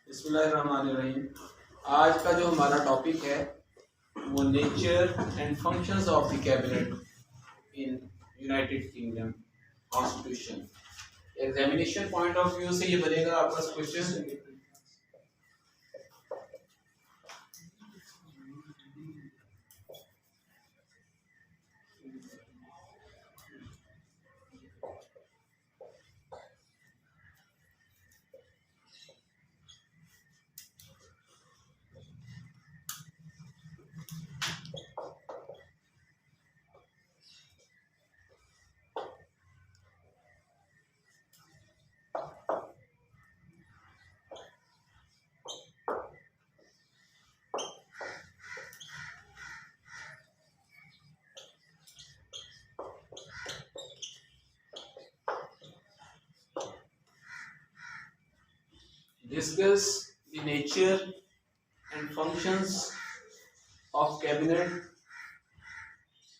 बिस्मिल्लाहिर्रहमानिर्रहीम। आज का जो हमारा टॉपिक है वो nature and functions of the cabinet in United kingdom constitution. Examination point of view से ये बनेगा आपका question. Discuss the nature and functions of cabinet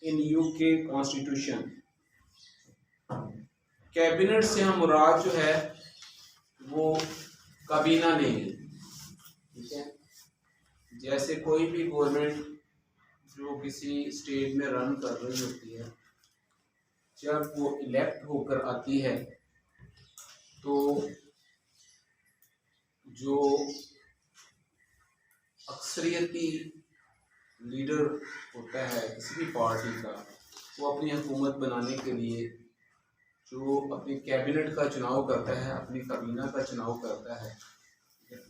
in UK Constitution। Cabinet से हम मुराद जो है वो काबीना नहीं है, ठीक है। जैसे कोई भी गवर्नमेंट जो किसी स्टेट में रन कर रही होती है, जब वो इलेक्ट होकर आती है तो जो अक्सरियती लीडर होता है किसी भी पार्टी का, वो अपनी हुकूमत बनाने के लिए जो अपनी कैबिनेट का चुनाव करता है, अपनी काबीना का चुनाव करता है,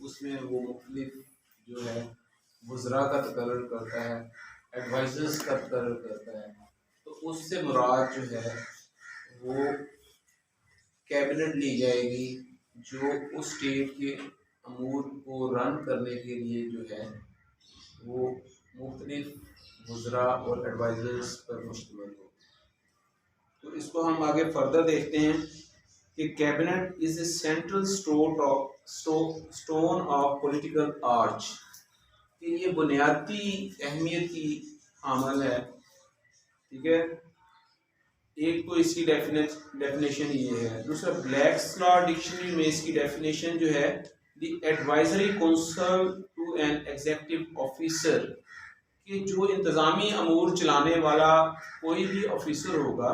उसमें वो मुख्तलिफ जो है वज़रा का तकर्रुर करता है, एडवाइज़र्स का तकर्रुर करता है। तो उससे मुराद जो है वो कैबिनेट ली जाएगी जो उस स्टेट के अमूर को रन करने के लिए जो है वो मुख्तलिफ वज़रा और एडवाइज़र्स पर मुश्तमिल हो। तो इसको हम आगे फर्दर देखते हैं कि cabinet is a central stone of political arch, कि ये बुनियादी अहमियत की अमल है, ठीक है। एक तो इसकी डेफिनेशन ये है। दूसरा, ब्लैक्स लॉ डिक्शनरी में इसकी डेफिनेशन जो है the advisory council to an executive officer, कि जो इंतज़ामी अमूर चलाने वाला कोई भी ऑफिसर होगा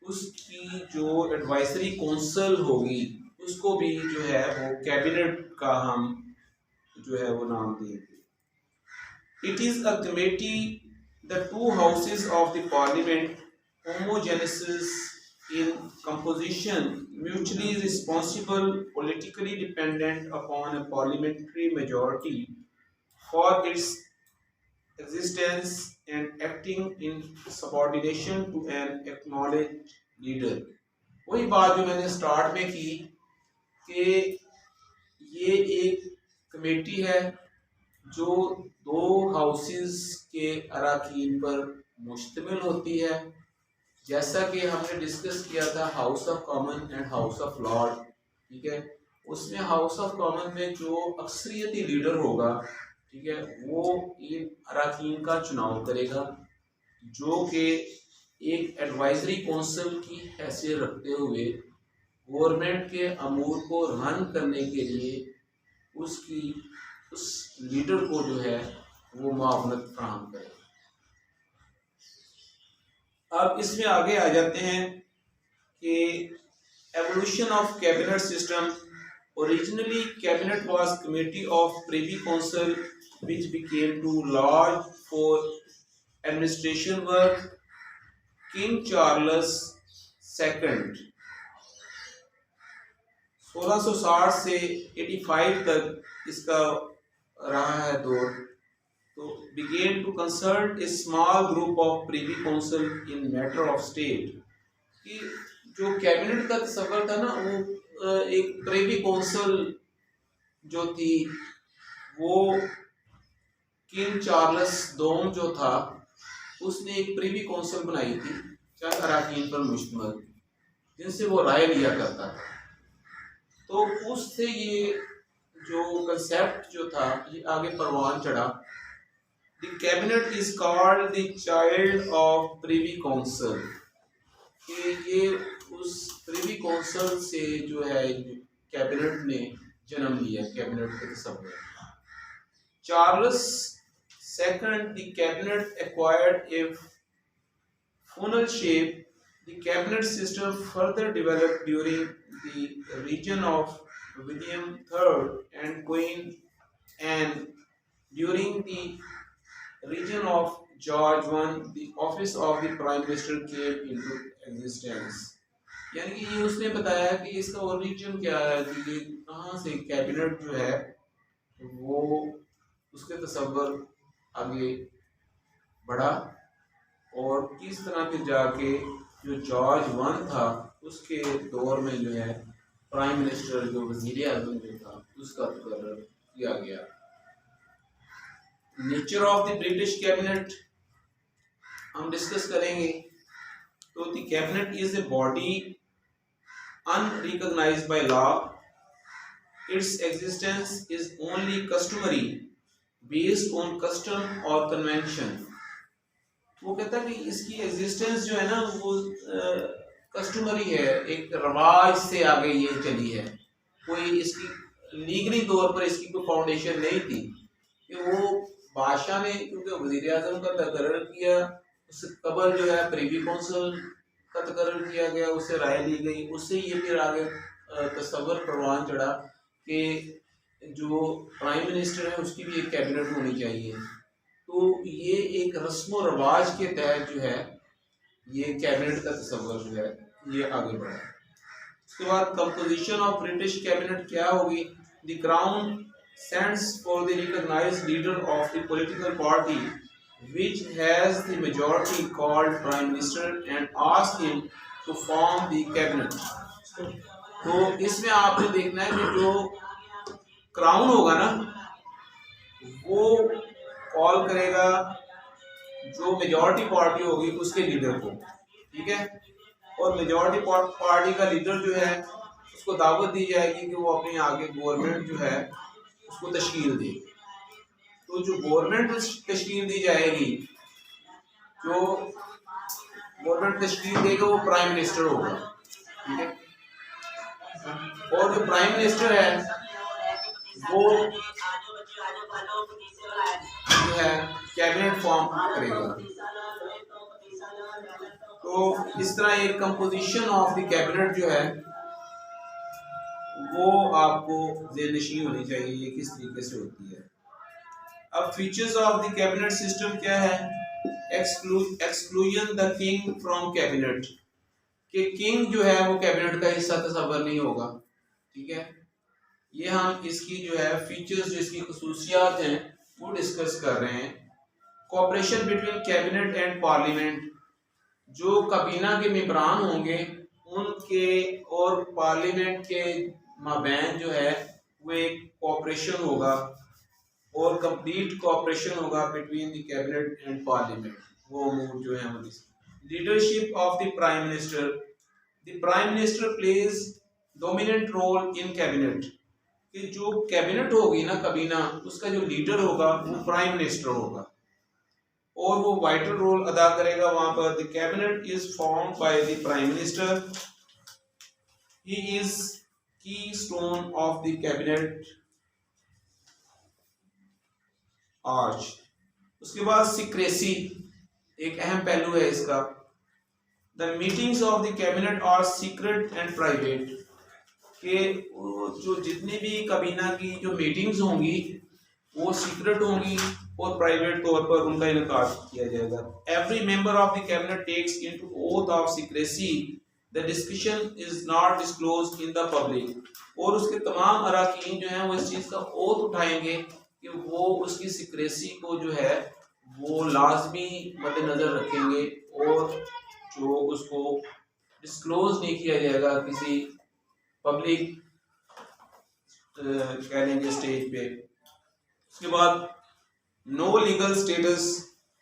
उसकी जो एडवाइजरी काउंसिल होगी उसको भी जो है वो कैबिनेट का हम जो है वो नाम देंगे। It is a committee the two houses of the parliament homogeneous in composition, mutually responsible, politically dependent upon a parliamentary majority for its existence and acting in subordination to an acknowledged leader। वही बात जो मैंने start में की कि ये एक committee है जो दो हाउसेस के अराकीन पर मुश्तमिल होती है, जैसा कि हमने डिस्कस किया था house of common and house of Lord, ठीक है। उसमें हाउस ऑफ कॉमन में जो अक्सरियती लीडर होगा, ठीक है, वो एक अराकीन का चुनाव करेगा जो कि एक एडवाइजरी काउंसिल की हैसियत रखते हुए गवर्नमेंट के अमूर को रन करने के लिए उस लीडर को जो है वो मावनत फराहम करेगा। अब इसमें आगे आ जाते हैं कि evolution of cabinet system. Originally cabinet was committee of privy council which became too large for administration work. King Charles second 1660 से 85 तक इसका रहा है दौर। तो began to consult a small group of privy council in matter of state, कि जो cabinet का सफर था ना वो एक प्रिवी काउंसिल जो थी वो किंग चार्ल्स दोम जो था उसने एक प्रिवी काउंसिल बनाई थी चंद अराकीन पर मुश्तमिल, जिनसे वो राय लिया करता था। तो उससे ये जो कंसेप्ट जो था ये आगे परवान चढ़ा। The cabinet is called the child of privy council, कि ये उस प्रिवी काउंसिल से जो है कैबिनेट ने जन्म लिया कैबिनेट के तस्वर। Charles second the cabinet acquired a funnel shape. The cabinet system further developed during the reign of William III and Queen Anne. During the reign of George I, the office of the Prime Minister came into existence. यानी कि ये उसने बताया कि इसका origin क्या है, कि ये कहाँ से कैबिनेट जो है वो उसके तस्वर आगे बढ़ा और किस तरह के जाके जो जॉर्ज वन था उसके दौर में जो है प्राइम मिनिस्टर जो वजीर आजम जो था उसका तकर्रर किया गया। Nature of the British cabinet हम डिस्कस करेंगे। तो the cabinet is a body unrecognised by law. Its existence is only customary based on custom और कन्वेंशन। वो कहता है कि इसकी एग्जिस्टेंस जो है ना वो कस्टमरी है, एक रवाज से आगे ये चली है, कोई इसकी लीगली तौर पर इसकी कोई फाउंडेशन नहीं थी कि वो बादशाह ने क्योंकि वजीर आजम का तकर्रर किया, उससे कबल जो है प्रीवी काउंसिल का तकर्रर किया गया, उससे राय ली गई, उससे ये फिर आगे तस्वर परवान चढ़ा कि जो प्राइम मिनिस्टर है उसकी भी एक कैबिनेट होनी चाहिए। तो ये एक रस्म व रवाज के तहत जो है ये कैबिनेट का तस्वर जो है ये आगे बढ़ा। उसके बाद कंपोजिशन ऑफ ब्रिटिश कैबिनेट क्या होगी। The crown sends for the recognized leader of the political party which has the majority called prime minister and ask him to form the cabinet। तो इसमें आपने देखना है कि जो क्राउन होगा ना वो कॉल करेगा जो मेजॉरिटी पार्टी होगी उसके लीडर को, ठीक है, और मेजॉरिटी पार्टी का लीडर जो है उसको दावत दी जाएगी कि वो अपनी आगे गवर्नमेंट जो है उसको तश्कील दे। तो जो गवर्नमेंट तश्कील दी जाएगी, जो गवर्नमेंट तश्कील देगा वो प्राइम मिनिस्टर होगा, ठीक है, और जो प्राइम मिनिस्टर है वो जो है कैबिनेट फॉर्म करेगा। तो इस तरह एक कंपोजिशन ऑफ द कैबिनेट जो है वो आपको ज़हननशीं होनी चाहिए ये किस तरीके से होती है। अब features of the cabinet system क्या है। Exclusion the king from cabinet, कि किंग जो है वो कैबिनेट का हिस्सा तस्वर नहीं होगा, ठीक है। ये हम इसकी जो है फीचर्स जो इसकी खसूसियात हैं वो डिस्कस कर रहे हैं। Cooperation between cabinet and parliament, जो काबीना के मेंबरान होंगे उनके और पार्लियामेंट के माबैन जो है वो एक कोऑपरेशन होगा और कंप्लीट कोऑपरेशन होगा between the cabinet and parliament. वो अमूर जो है वो leadership of the prime minister. The prime minister plays dominant role in cabinet, कि जो कैबिनेट होगी ना काबीना उसका जो लीडर होगा वो प्राइम मिनिस्टर होगा और वो वाइटल रोल अदा करेगा वहां पर। The cabinet is formed by the prime minister, he is keystone of the cabinet arch. उसके बाद सीक्रेसी एक अहम पहलू है इसका। The meetings of the cabinet are secret and private, कि जो जितनी भी काबीना की जो मीटिंग्स होंगी वो सीक्रेट होंगी और प्राइवेट तौर पर उनका इनकार किया जाएगा। Every member of the cabinet takes into oath of secrecy, the discussion is not disclosed in the public, और उसके तमाम अराकीन जो हैं वो इस चीज़ का ओथ उठाएंगे कि वो उसकी सीक्रेसी को जो है वो लाजमी मद्देनजर रखेंगे और जो उसको डिस्क्लोज नहीं किया जाएगा किसी पब्लिक कह लेंगे स्टेज पे। उसके बाद no legal status,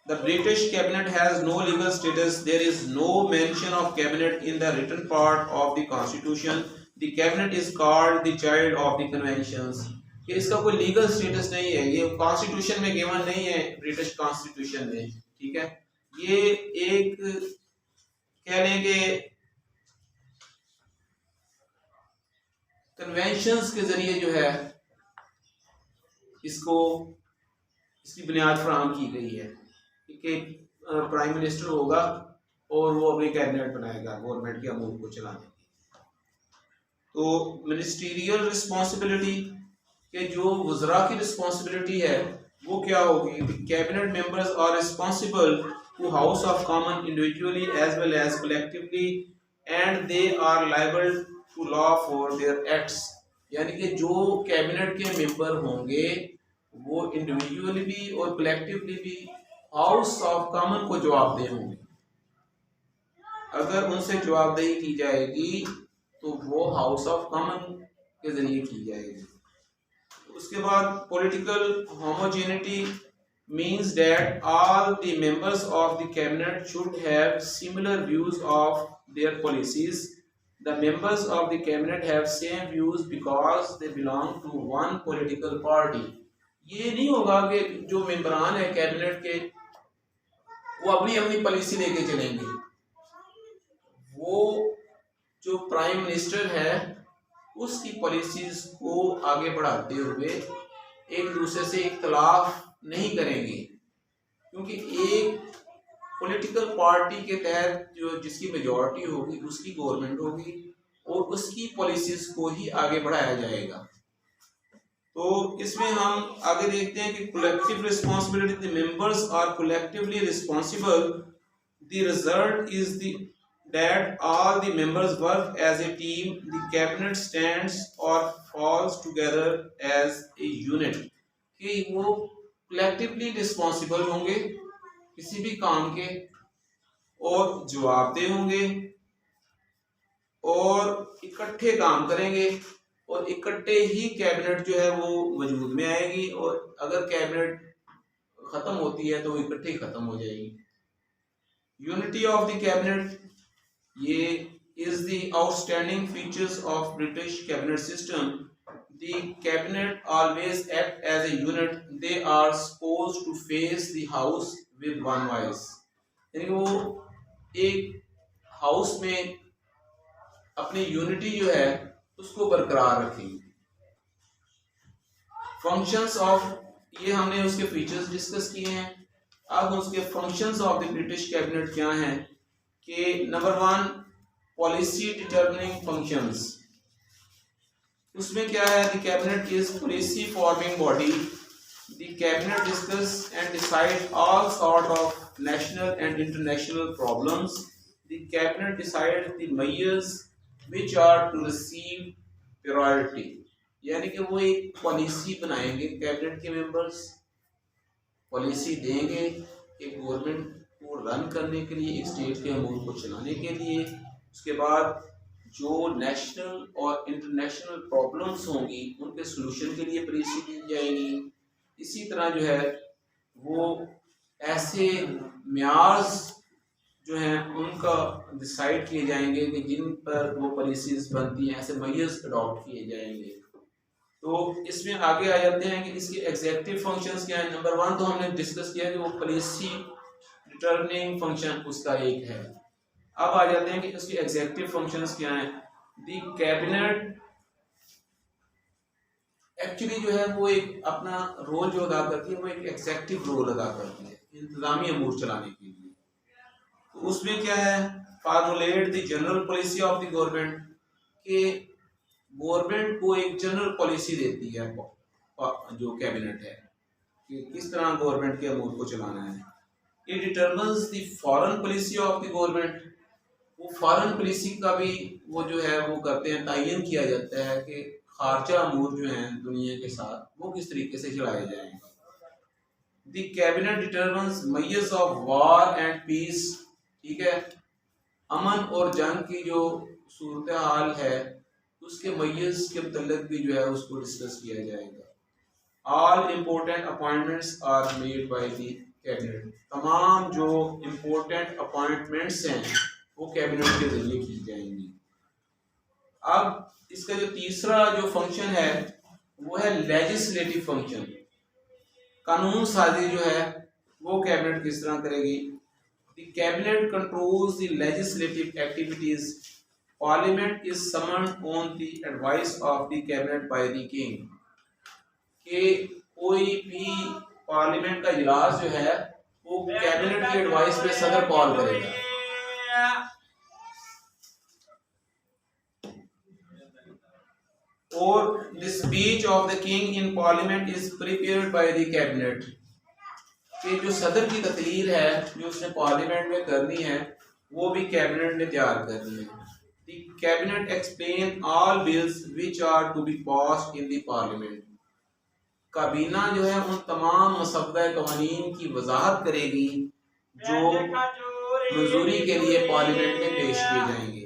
the British cabinet has no legal status, there is no mention of cabinet in the written part of the constitution, the cabinet is called the child of the conventions, कि इसका कोई legal status नहीं है, ये constitution में given नहीं है British constitution में, ठीक है। ये एक कह लेंगे कन्वेंशंस के ज़रिए जो है इसकी बुनियाद फराहम की गई है कि प्राइम मिनिस्टर होगा और वो अपनी कैबिनेट बनाएगा गवर्नमेंट के अमूर को चलाने की। तो मिनिस्टीरियल रिस्पॉन्सिबिलिटी के जो वज़रा की रिस्पॉन्सिबिलिटी है वो क्या होगी? Cabinet members are responsible to house of common individually as well as collectively and they are liable to law for their acts. यानी कि जो कैबिनेट के मेंबर होंगे वो इंडिविजुअली भी और कलेक्टिवली भी हाउस ऑफ कॉमन को जवाबदेह होंगे। अगर उनसे जवाबदेही की जाएगी तो वो हाउस ऑफ कॉमन के जरिए की जाएगी। उसके बाद political homogeneity means that all the members of the cabinet should have similar views of their policies. The members of the cabinet have same views because they belong to one political party. ये नहीं होगा कि जो मेंबरान है cabinet के वो अपनी अपनी पॉलिसी लेके चलेंगे। वो जो प्राइम मिनिस्टर है उसकी पॉलिसीज को आगे बढ़ाते हुए एक दूसरे से इख्तलाफ नहीं करेंगे, क्योंकि एक पॉलिटिकल पार्टी के तहत जो जिसकी मेजॉरिटी होगी उसकी गवर्नमेंट होगी और उसकी पॉलिसीज को ही आगे बढ़ाया जाएगा। तो इसमें हम आगे देखते हैं कि collective responsibility, the members are collectively responsible, the result is the that all the members work as a team, the cabinet stands or falls together as a unit। कि वो collectively responsible होंगे किसी भी काम के और जवाबदेह होंगे और इकट्ठे काम करेंगे और इकट्ठे ही कैबिनेट जो है वो वजूद में आएगी और अगर कैबिनेट खत्म होती है तो वो इकट्ठे ही खत्म हो जाएगी। यूनिटी ऑफ द कैबिनेट, ये is the outstanding features of British cabinet system. The cabinet always act as a unit. They are supposed to face the house with one voice. यानी वो एक हाउस में अपनी यूनिटी जो है उसको बरकरार रखेंगे। फंक्शंस ऑफ, ये हमने उसके फीचर्स डिस्कस किए हैं। अब उसके functions of the British cabinet क्या हैं कि नंबर 1 पॉलिसी डिटरमिनिंग फंक्शंस। उसमें क्या है? The cabinet is policy forming body. The cabinet discuss and decide all sort of national and international problems. The cabinet decide the measures which are to receive priority. यानी कि वो एक policy बनाएंगे, cabinet के members policy देंगे एक government को run करने के लिए, एक स्टेट के अमूर को चलाने के लिए। उसके बाद जो नेशनल और इंटरनेशनल प्रॉब्लम्स होंगी उनके सलूशन के लिए पॉलिसी दी जाएगी। इसी तरह जो है वो ऐसे म्यार्स जो हैं उनका डिसाइड किए जाएंगे कि जिन पर वो पॉलिसीज बनती हैं, ऐसे मेजर्स अडॉप्ट किए जाएंगे। तो इसमें आगे आ जाते हैं कि इसके एग्जेक्टिव फंक्शंस क्या हैं। नंबर 1 तो हमने डिस्कस किया कि वो पॉलिसी डिटरमिनिंग फंक्शन उसका एक है। अब आ जाते हैं कि उसके एग्जेक्टिव फंक्शंस क्या हैं। दी कैबिनेट एक्चुअली जो है वो एक अपना रोल जो अदा करती है वो एक एग्जेक्टिव रोल अदा करती है इंतजामी अमूर चलाने के लिए। तो उसमें क्या है? Formulate the general policy of the government, के गवर्नमेंट को एक जनरल पॉलिसी देती है जो कैबिनेट है कि किस तरह गवर्नमेंट के अमूर को चलाना है। It determines the foreign policy of the government, वो फॉरेन पॉलिसी का भी वो जो है वो करते हैं, तयन किया जाता है कि खारजा अमूर जो हैं दुनिया के साथ वो किस तरीके से चलाए जाएंगे। The cabinet determines measures of war and peace, ठीक है, अमन और जंग की जो सूरत हाल है उसके मेजर्स के मतलब भी जो है उसको डिस्कस किया जाएगा। All important appointments are made by the cabinet, तमाम जो इम्पोर्टेंट अपॉइंटमेंट्स हैं वो कैबिनेट के जरिए की जाएंगी। अब इसका जो तीसरा जो फंक्शन है वो है लेजिस्लेटिव फंक्शन। कानून साजी जो है वो कैबिनेट किस तरह करेगी। The cabinet controls the legislative activities, parliament is summoned on the advice of the cabinet by the king, कि कोई भी पार्लियामेंट का इजलास जो है वो कैबिनेट की एडवाइस पे सदर कॉल करेगा। और the speech of the king in parliament is prepared by the cabinet, कि जो सदर की तकरीर है जो उसने पार्लियामेंट में करनी है वो भी कैबिनेट ने तैयार करनी है। The cabinet explain all bills which are to be passed in the parliament, काबीना जो है उन तमाम मसौदा कवानीन की वजाहत करेगी जो मंजूरी के लिए पार्लियामेंट में पेश किए जाएंगे।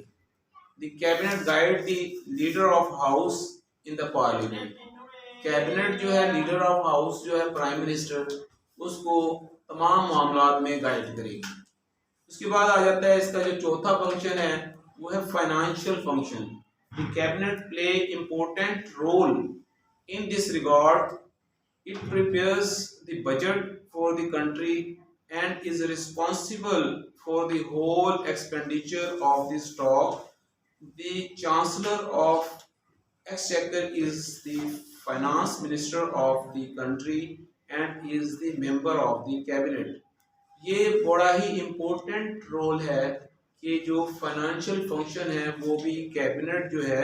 The cabinet guide the leader of house in the parliament, cabinet जो है लीडर ऑफ हाउस जो है प्राइम मिनिस्टर, उसको तमाम मामलात में गाइड करेगी। उसके बाद आ जाता है इसका जो चौथा फंक्शन है वो है financial function. The cabinet play important role in this regard, it prepares the budget for the country and is responsible for the whole expenditure of the stock. The Chancellor of Exchequer is the finance minister of the country and is the member of the cabinet. ये बड़ा ही important role है कि जो financial function है वो भी cabinet जो है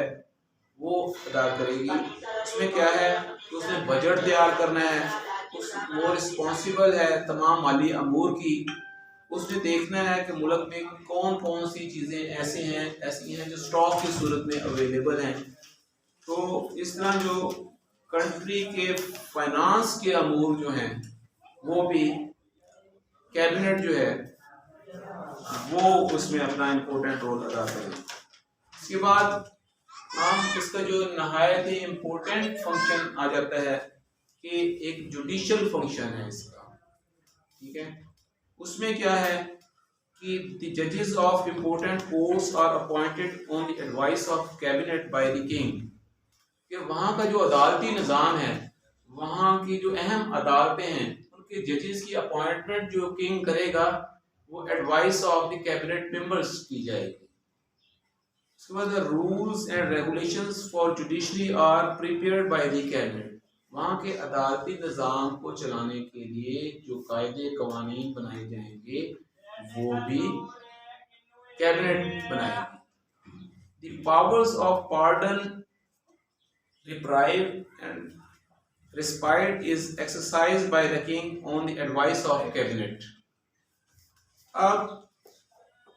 वो अदा करेगी। उसमें क्या है कि उसने बजट तैयार करना है, वो रिस्पॉन्सिबल है तमाम माली अमूर की, उसने देखना है कि मुल्क में कौन कौन सी चीज़ें ऐसी हैं जो स्टॉक की सूरत में अवेलेबल हैं। तो इस तरह जो कंट्री के फाइनेंस के अमूर जो हैं वो भी कैबिनेट जो है वो उसमें अपना इम्पोर्टेंट रोल अदा करेगी। इसके बाद हम इसका जो नहायत ही इम्पोर्टेंट फंक्शन आ जाता है कि एक जुडिशल फंक्शन है इसका, ठीक है। उसमें क्या है कि द जजेस of important courts are appointed on the advice of cabinet by the king, कि वहाँ का जो अदालती निज़ाम है, वहाँ की जो अहम अदालतें हैं उनके जजेस की अपॉइंटमेंट जो किंग करेगा वो advice of the cabinet members की जाएगी। उसके बाद the rules and regulations for judiciary are prepared by the cabinet, वहाँ के अदालती निज़ाम को चलाने के लिए जो कायदे कवानीन बनाए जाएंगे वो भी कैबिनेट बनाएगी। The powers of pardon, reprieve and respite is exercised bye the king on the advice of cabinet. अब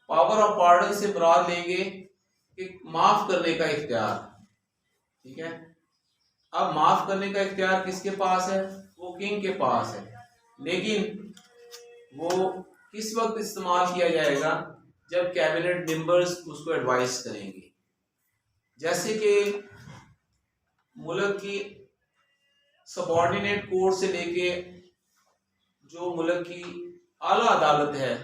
पावर ऑफ पार्डन से मुराद लेंगे कि माफ करने का इख्तियार, ठीक है। अब माफ करने का इख्तियार किसके पास है? वो किंग के पास है, लेकिन वो किस वक्त इस्तेमाल किया जाएगा? जब कैबिनेट मेंबर्स उसको एडवाइस करेंगे। जैसे कि मुल्क की सबऑर्डिनेट कोर्ट से लेके जो मुल्क की आला अदालत है,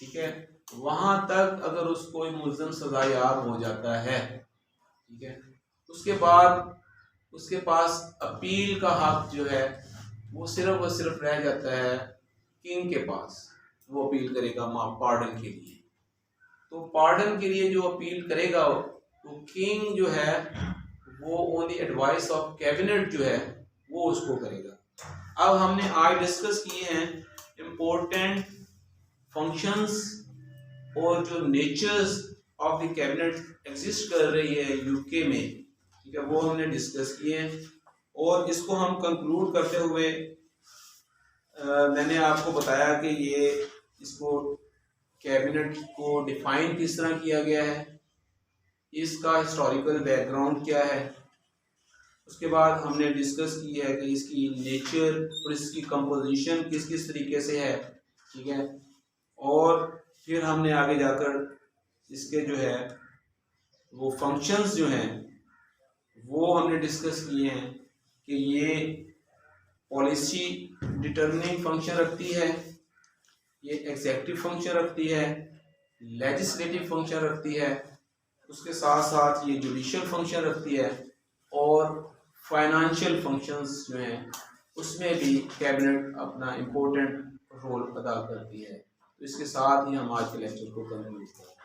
ठीक है, वहां तक अगर उसको कोई मुल्ज़म सज़ायाब हो जाता है, ठीक है, उसके बाद उसके पास अपील का हक जो है वो सिर्फ और सिर्फ रह जाता है किंग के पास। वो अपील करेगा पार्डन के लिए, तो पार्डन के लिए जो अपील करेगा वो किंग जो है वो on the advice of cabinet जो है वो उसको करेगा। अब हमने आज डिस्कस किए हैं इम्पोर्टेंट फंक्शंस और जो natures of the cabinet exist कर रही है यूके में, ठीक है, वो हमने डिस्कस किए हैं। और इसको हम कंक्लूड करते हुए मैंने आपको बताया कि ये इसको कैबिनेट को डिफाइन किस तरह किया गया है, इसका हिस्टोरिकल बैकग्राउंड क्या है, उसके बाद हमने डिस्कस की है कि इसकी नेचर और इसकी कंपोजिशन किस किस तरीके से है, ठीक है। और फिर हमने आगे जाकर इसके जो है वो फंक्शंस जो हैं वो हमने डिस्कस किए हैं कि ये पॉलिसी डिटरमिनिंग फंक्शन रखती है, ये एग्जेक्टिव फंक्शन रखती है, लेजिस्लेटिव फंक्शन रखती है, उसके साथ साथ ये जुडिशियल फंक्शन रखती है, और फाइनेंशियल फंक्शंस जो हैं उसमें भी कैबिनेट अपना इम्पोर्टेंट रोल अदा करती है। तो इसके साथ ही हम आज के लेक्चर को कंक्लूड करते हैं।